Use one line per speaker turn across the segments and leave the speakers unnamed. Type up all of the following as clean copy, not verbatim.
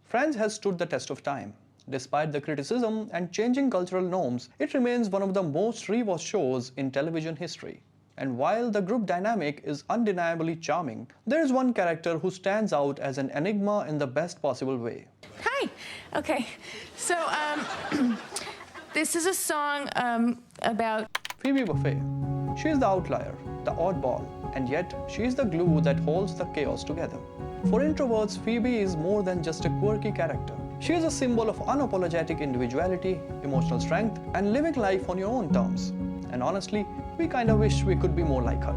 Friends has stood the test of time. Despite the criticism and changing cultural norms, it remains one of the most rewatched shows in television history. And while the group dynamic is undeniably charming, there is one character who stands out as an enigma in the best possible way.
Hi. Okay. So, this is a song about
Phoebe Buffay. She is the outlier, the oddball, and yet she is the glue that holds the chaos together. For introverts, Phoebe is more than just a quirky character. She is a symbol of unapologetic individuality, emotional strength, and living life on your own terms. And honestly, we kinda wish we could be more like her.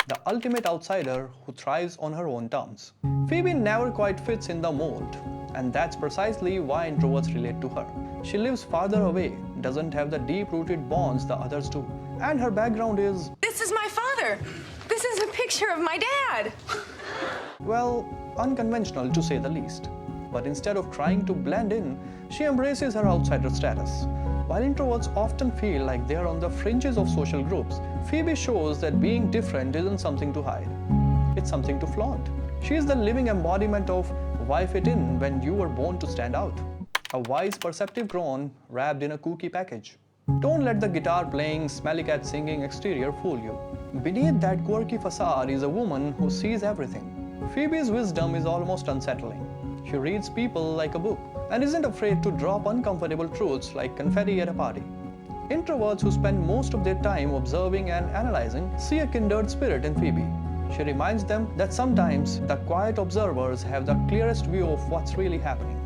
The ultimate outsider who thrives on her own terms. Phoebe never quite fits in the mold, and that's precisely why introverts relate to her. She lives farther away, doesn't have the deep-rooted bonds the others do, and her background is...
This is my father! This is a picture of my dad!
Well, unconventional to say the least. But instead of trying to blend in, she embraces her outsider status. While introverts often feel like they are on the fringes of social groups, Phoebe shows that being different isn't something to hide. It's something to flaunt. She is the living embodiment of why fit in when you were born to stand out. A wise, perceptive crone wrapped in a kooky package. Don't let the guitar-playing, smelly cat singing exterior fool you. Beneath that quirky facade is a woman who sees everything. Phoebe's wisdom is almost unsettling. She reads people like a book and isn't afraid to drop uncomfortable truths like confetti at a party. Introverts who spend most of their time observing and analyzing see a kindred spirit in Phoebe. She reminds them that sometimes the quiet observers have the clearest view of what's really happening.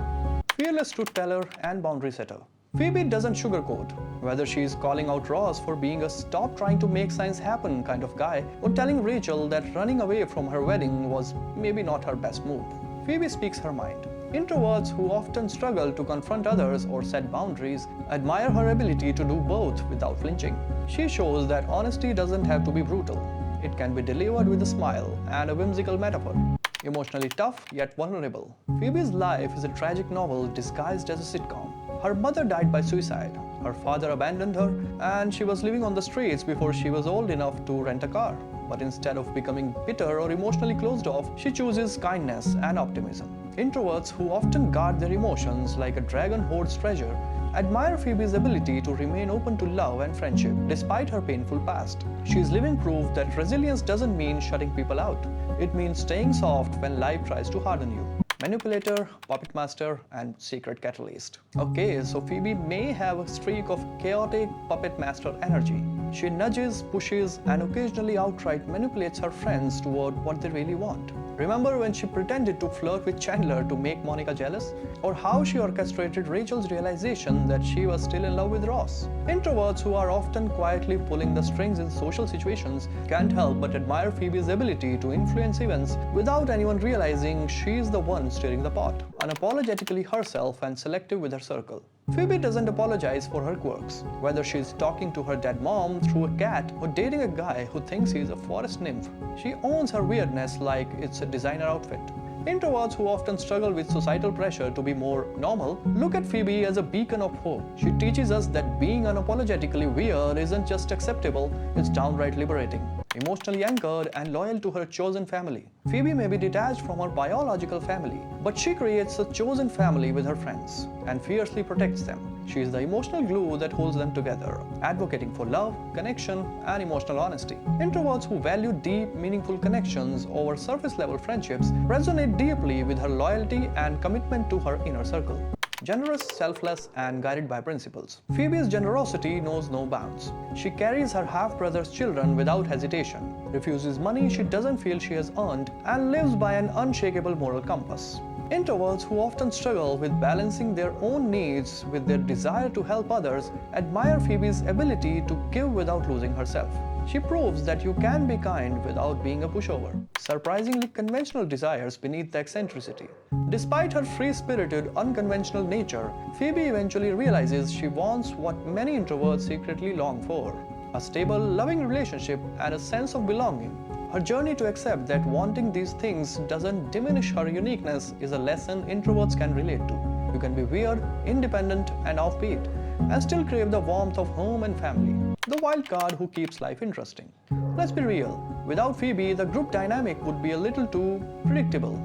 Fearless truth-teller and boundary setter. Phoebe doesn't sugarcoat, whether she's calling out Ross for being a stop trying to make science happen kind of guy or telling Rachel that running away from her wedding was maybe not her best move. Phoebe speaks her mind. Introverts who often struggle to confront others or set boundaries admire her ability to do both without flinching. She shows that honesty doesn't have to be brutal. It can be delivered with a smile and a whimsical metaphor. Emotionally tough yet vulnerable. Phoebe's life is a tragic novel disguised as a sitcom. Her mother died by suicide, her father abandoned her, and she was living on the streets before she was old enough to rent a car. But instead of becoming bitter or emotionally closed off, she chooses kindness and optimism. Introverts who often guard their emotions like a dragon hoards treasure admire Phoebe's ability to remain open to love and friendship despite her painful past. She is living proof that resilience doesn't mean shutting people out. It means staying soft when life tries to harden you. Manipulator, puppet master, and secret catalyst. Okay, so Phoebe may have a streak of chaotic puppet master energy. She nudges, pushes, and occasionally outright manipulates her friends toward what they really want. Remember when she pretended to flirt with Chandler to make Monica jealous? Or how she orchestrated Rachel's realization that she was still in love with Ross? Introverts who are often quietly pulling the strings in social situations can't help but admire Phoebe's ability to influence events without anyone realizing she's the one steering the pot, unapologetically herself and selective with her circle. Phoebe doesn't apologize for her quirks, whether she's talking to her dead mom through a cat or dating a guy who thinks he's a forest nymph. She owns her weirdness like it's a designer outfit. Introverts who often struggle with societal pressure to be more normal look at Phoebe as a beacon of hope. She teaches us that being unapologetically weird isn't just acceptable, it's downright liberating. Emotionally anchored and loyal to her chosen family. Phoebe may be detached from her biological family, but she creates a chosen family with her friends and fiercely protects them. She is the emotional glue that holds them together, advocating for love, connection, and emotional honesty. Introverts who value deep, meaningful connections over surface-level friendships resonate deeply with her loyalty and commitment to her inner circle. Generous, selfless, and guided by principles. Phoebe's generosity knows no bounds. She carries her half-brother's children without hesitation, refuses money she doesn't feel she has earned, and lives by an unshakable moral compass. Introverts who often struggle with balancing their own needs with their desire to help others admire Phoebe's ability to give without losing herself. She proves that you can be kind without being a pushover. Surprisingly conventional desires beneath the eccentricity. Despite her free-spirited, unconventional nature, Phoebe eventually realizes she wants what many introverts secretly long for: a stable, loving relationship and a sense of belonging. Her journey to accept that wanting these things doesn't diminish her uniqueness is a lesson introverts can relate to. You can be weird, independent, and offbeat, and still crave the warmth of home and family. The wild card who keeps life interesting. Let's be real, without Phoebe, the group dynamic would be a little too predictable.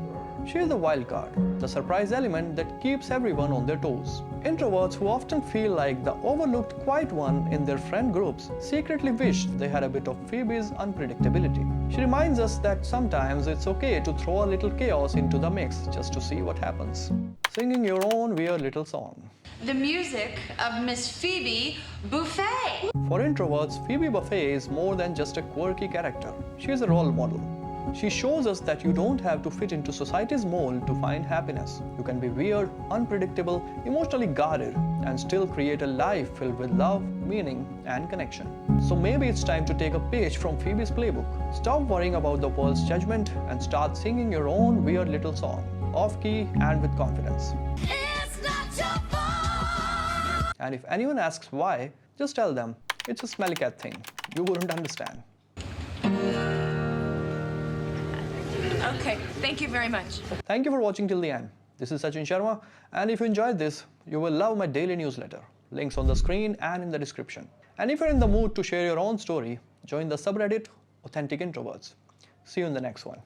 She is the wild card, the surprise element that keeps everyone on their toes. Introverts who often feel like the overlooked quiet one in their friend groups secretly wish they had a bit of Phoebe's unpredictability. She reminds us that sometimes it's okay to throw a little chaos into the mix just to see what happens. Singing your own weird little song.
The music of Miss Phoebe Buffay.
For introverts, Phoebe Buffay is more than just a quirky character. She is a role model. She shows us that you don't have to fit into society's mold to find happiness. You can be weird, unpredictable, emotionally guarded, and still create a life filled with love, meaning, and connection. So maybe it's time to take a page from Phoebe's playbook. Stop worrying about the world's judgment and start singing your own weird little song, off-key and with confidence.
It's not your fault.
And if anyone asks why, just tell them, it's a smelly cat thing. You wouldn't understand.
Okay, thank you very much.
Thank you for watching till the end. This is Sachin Sharma, and if you enjoyed this, you will love my daily newsletter. Links on the screen and in the description. And if you're in the mood to share your own story, join the subreddit Authentic Introverts. See you in the next one.